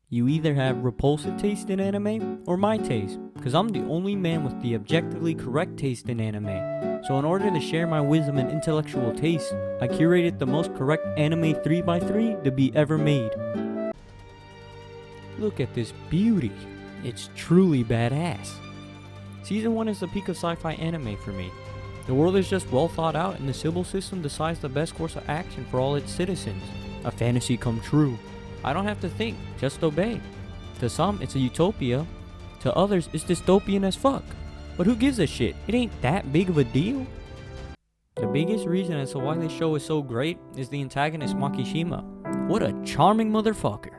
You either have repulsive taste in anime or my taste, because I'm the only man with the objectively correct taste in anime. So in order to share my wisdom and intellectual taste, I curated the most correct anime 3x3 to be ever made. Look at this beauty. It's truly badass. Season 1 is the peak of sci-fi anime for me. The world is just well thought out and the Sibyl system decides the best course of action for all its citizens. A fantasy come true. I don't have to think, just obey. To some, it's a utopia. To others, it's dystopian as fuck. But who gives a shit? It ain't that big of a deal. The biggest reason as to why this show is so great is the antagonist Makishima. What a charming motherfucker.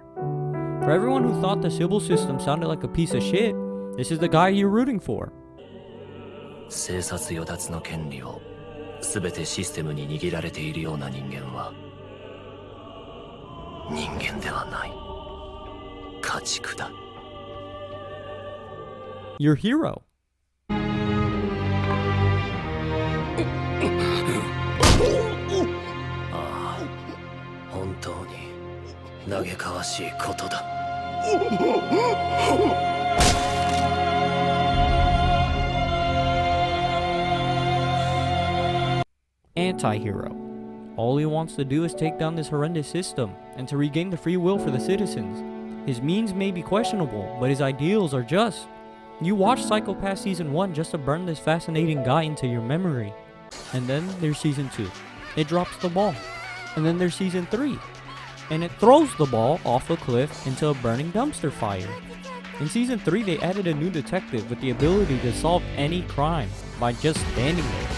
For everyone who thought the Sibyl system sounded like a piece of shit, this is the guy you're rooting for. 生殺与奪の権利を全てシステムに握られているような人間は人間ではない家畜だ Your hero. ああ本当に嘆かわしいことだ Anti-hero. All he wants to do is take down this horrendous system and to regain the free will for the citizens. His means may be questionable, but his ideals are just. You watch Psycho-Pass Season 1 just to burn this fascinating guy into your memory. And then there's Season 2. It drops the ball. And then there's Season 3. And it throws the ball off a cliff into a burning dumpster fire. In Season 3 they added a new detective with the ability to solve any crime by just standing there.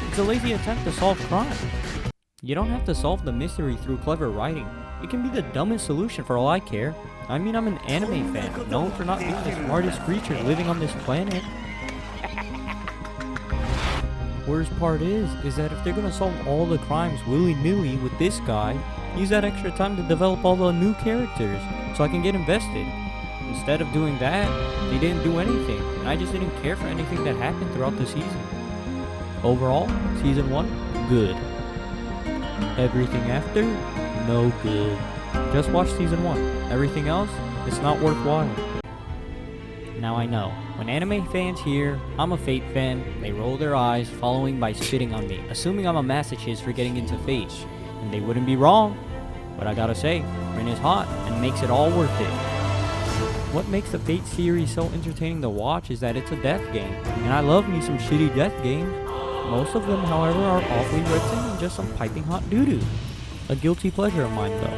It's a lazy attempt to solve crime. You don't have to solve the mystery through clever writing. It can be the dumbest solution for all I care. I mean, I'm an anime fan, known for not being the smartest creature living on this planet. Worst part is that if they're gonna solve all the crimes willy-nilly with this guy, use that extra time to develop all the new characters so I can get invested. Instead of doing that, they didn't do anything, and I just didn't care for anything that happened throughout the season. Overall, Season 1, good. Everything after, no good. Just watch Season 1. Everything else, it's not worthwhile. Now I know, when anime fans hear I'm a Fate fan, they roll their eyes, following by spitting on me, assuming I'm a masochist for getting into Fate. And they wouldn't be wrong. But I gotta say, Rin is hot and makes it all worth it. What makes the Fate series so entertaining to watch is that it's a death game. And I love me some shitty death games. Most of them, however, are awfully written and just some piping hot doo-doo. A guilty pleasure of mine, though.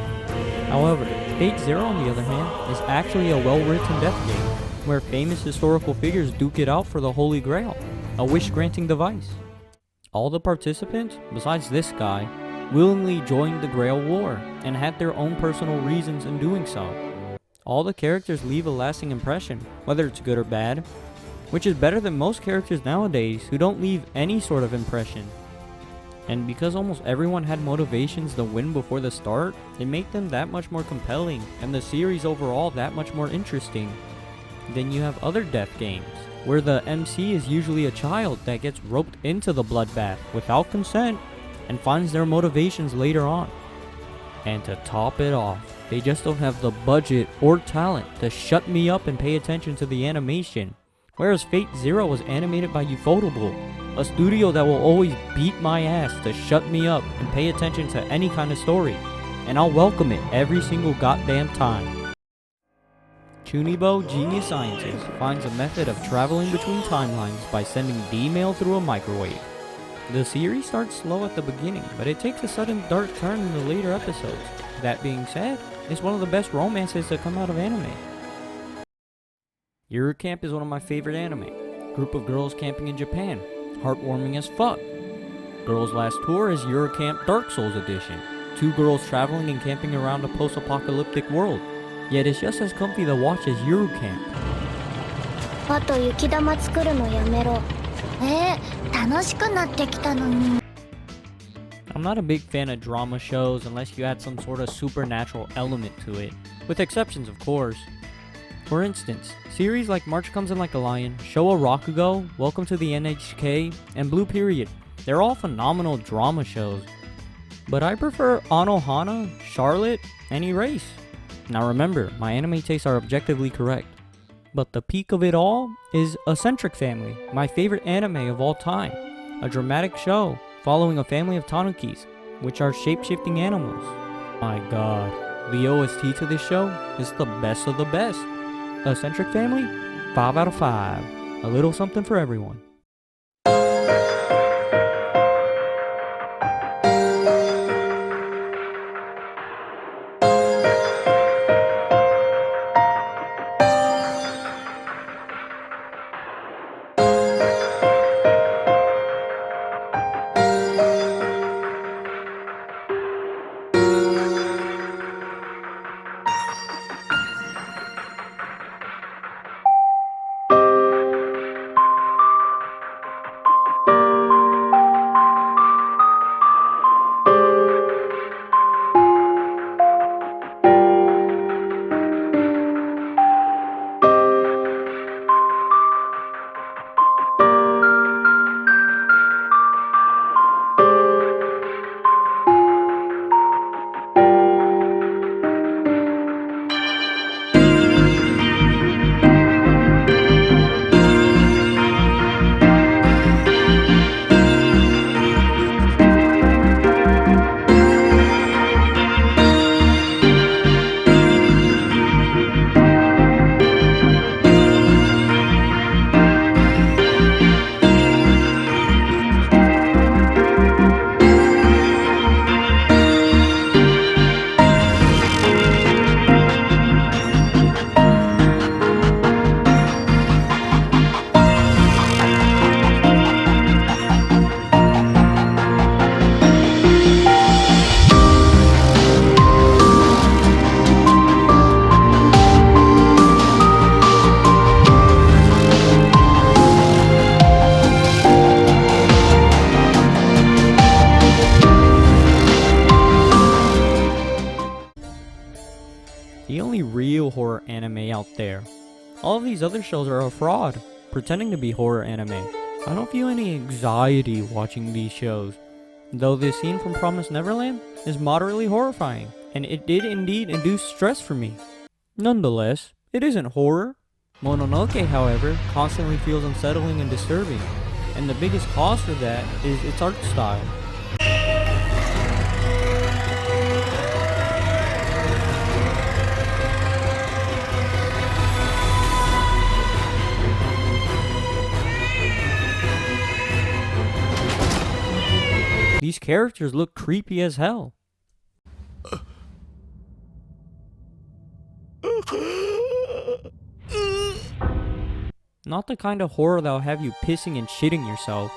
However, Fate Zero, on the other hand, is actually a well-written death game, where famous historical figures duke it out for the Holy Grail, a wish-granting device. All the participants, besides this guy, willingly joined the Grail War, and had their own personal reasons in doing so. All the characters leave a lasting impression, whether it's good or bad, which is better than most characters nowadays who don't leave any sort of impression. And because almost everyone had motivations to win before the start, it made them that much more compelling, and the series overall that much more interesting. Then you have other death games, where the MC is usually a child that gets roped into the bloodbath without consent, and finds their motivations later on. And to top it off, they just don't have the budget or talent to shut me up and pay attention to the animation. Whereas Fate Zero was animated by Ufotable, a studio that will always beat my ass to shut me up and pay attention to any kind of story, and I'll welcome it every single goddamn time. Chunibo, genius scientist, finds a method of traveling between timelines by sending D-mail through a microwave. The series starts slow at the beginning, but it takes a sudden dark turn in the later episodes. That being said, it's one of the best romances to come out of anime. Eurocamp is one of my favorite anime. Group of girls camping in Japan. Heartwarming as fuck. Girls' Last Tour is Eurocamp Dark Souls edition. Two girls traveling and camping around a post-apocalyptic world. Yet it's just as comfy to watch as Eurocamp. あと雪玉作るのやめろ。楽しくなってきたのに。I'm not a big fan of drama shows unless you add some sort of supernatural element to it. With exceptions, of course. For instance, series like March Comes in Like a Lion, Showa Rakugo, Welcome to the NHK, and Blue Period. They're all phenomenal drama shows. But I prefer Anohana, Charlotte, and Erase. Now remember, my anime tastes are objectively correct. But the peak of it all is Eccentric Family, my favorite anime of all time. A dramatic show following a family of tanukis, which are shape-shifting animals. My god, the OST to this show is the best of the best. Eccentric Family, 5 out of 5. A little something for everyone. The only real horror anime out there. All of these other shows are a fraud, pretending to be horror anime. I don't feel any anxiety watching these shows, though this scene from Promised Neverland is moderately horrifying, and it did indeed induce stress for me. Nonetheless, it isn't horror. Mononoke, however, constantly feels unsettling and disturbing, and the biggest cause for that is its art style. These characters look creepy as hell. Not the kind of horror that'll have you pissing and shitting yourself,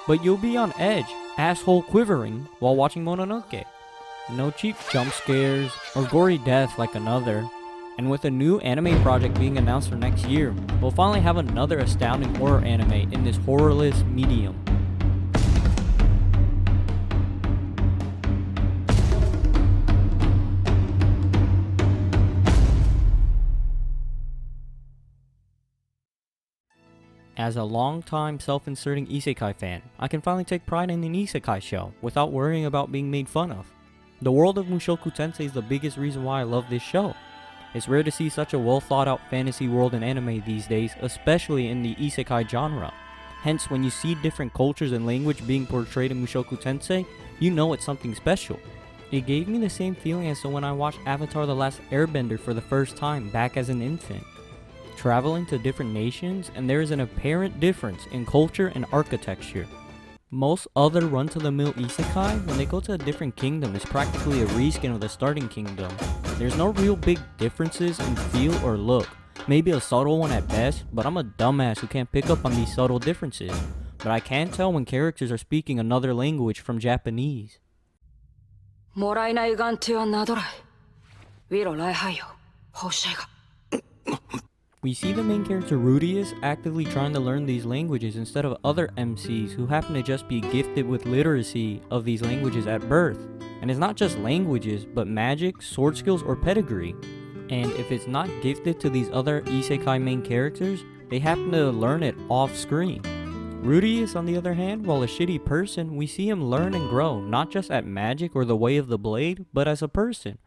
but you'll be on edge, asshole quivering, while watching Mononoke. No cheap jump scares or gory death like another. And with a new anime project being announced for next year, we'll finally have another astounding horror anime in this horrorless medium. As a long-time self-inserting isekai fan, I can finally take pride in an isekai show without worrying about being made fun of. The world of Mushoku Tensei is the biggest reason why I love this show. It's rare to see such a well-thought-out fantasy world in anime these days, especially in the isekai genre. Hence, when you see different cultures and language being portrayed in Mushoku Tensei, you know it's something special. It gave me the same feeling as when I watched Avatar: The Last Airbender for the first time back as an infant. Traveling to different nations, and there is an apparent difference in culture and architecture. Most other run-to-the-mill isekai, when they go to a different kingdom, is practically a reskin of the starting kingdom. There's no real big differences in feel or look, maybe a subtle one at best, but I'm a dumbass who can't pick up on these subtle differences. But I can tell when characters are speaking another language from Japanese. We see the main character Rudius actively trying to learn these languages instead of other MCs who happen to just be gifted with literacy of these languages at birth. And it's not just languages, but magic, sword skills, or pedigree. And if it's not gifted to these other isekai main characters, they happen to learn it off screen. Rudius, on the other hand, while a shitty person, we see him learn and grow, not just at magic or the way of the blade, but as a person.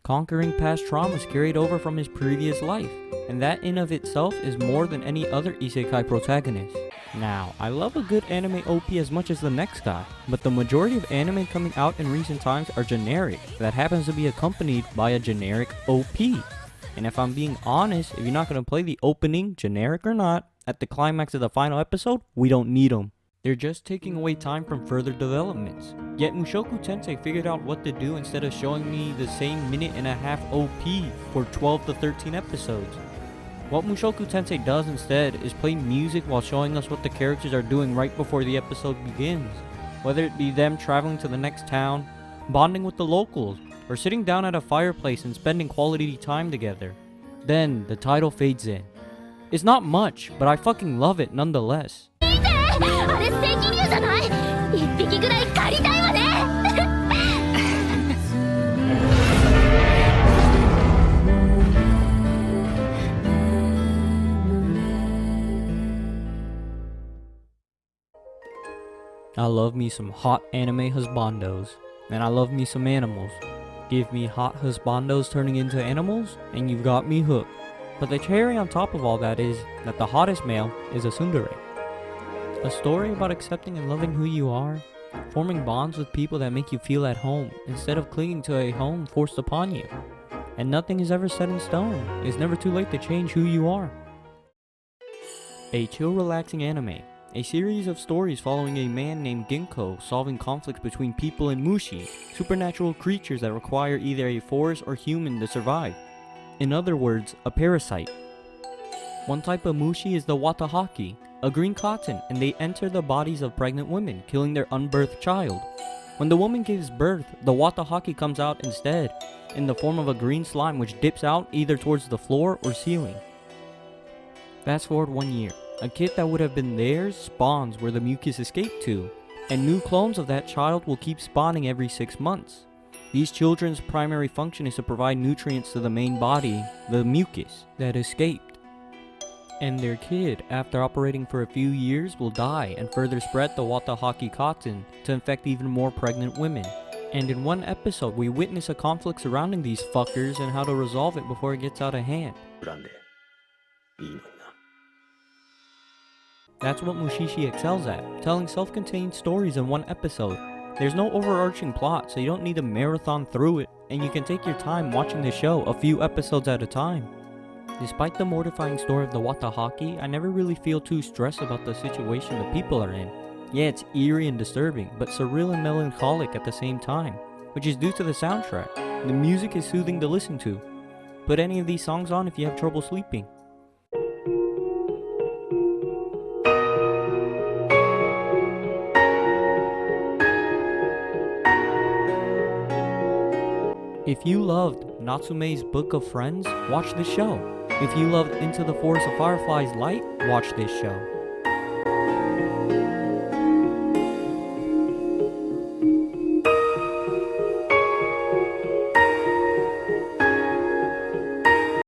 conquering past traumas carried over from his previous life, and that in of itself is more than any other isekai protagonist. Now, I love a good anime OP as much as the next guy, but the majority of anime coming out in recent times are generic, that happens to be accompanied by a generic OP. And if I'm being honest, if you're not going to play the opening, generic or not, at the climax of the final episode, we don't need them. They're just taking away time from further developments. Yet Mushoku Tensei figured out what to do instead of showing me the same minute-and-a-half OP for 12 to 13 episodes. What Mushoku Tensei does instead is play music while showing us what the characters are doing right before the episode begins. Whether it be them traveling to the next town, bonding with the locals, or sitting down at a fireplace and spending quality time together. Then the title fades in. It's not much, but I fucking love it nonetheless. あれ正規流じゃない？一匹ぐらい借りたいわね。I love me some hot anime husbandos, and I love me some animals. Give me hot husbandos turning into animals, and you've got me hooked. But the cherry on top of all that is that the hottest male is a tsundere. A story about accepting and loving who you are, forming bonds with people that make you feel at home instead of clinging to a home forced upon you. And nothing is ever set in stone. It's never too late to change who you are. A chill, relaxing anime. A series of stories following a man named Ginko solving conflicts between people and mushi, supernatural creatures that require either a forest or human to survive. In other words, a parasite. One type of mushi is the watahaki, a green cotton, and they enter the bodies of pregnant women, killing their unbirthed child. When the woman gives birth, the watahaki comes out instead, in the form of a green slime which dips out either towards the floor or ceiling. Fast forward 1 year. A kid that would have been theirs spawns where the mucus escaped to, and new clones of that child will keep spawning every 6 months. These children's primary function is to provide nutrients to the main body, the mucus, that escaped. And their kid, after operating for a few years, will die and further spread the watahaki cotton to infect even more pregnant women. And in one episode, we witness a conflict surrounding these fuckers and how to resolve it before it gets out of hand. That's what Mushishi excels at, telling self-contained stories in one episode. There's no overarching plot, so you don't need to marathon through it, and you can take your time watching the show a few episodes at a time. Despite the mortifying story of the watahaki, I never really feel too stressed about the situation the people are in. Yeah, it's eerie and disturbing, but surreal and melancholic at the same time, which is due to the soundtrack. The music is soothing to listen to. Put any of these songs on if you have trouble sleeping. If you loved Natsume's Book of Friends, watch this show. If you loved Into the Forest of Fireflies Light, watch this show.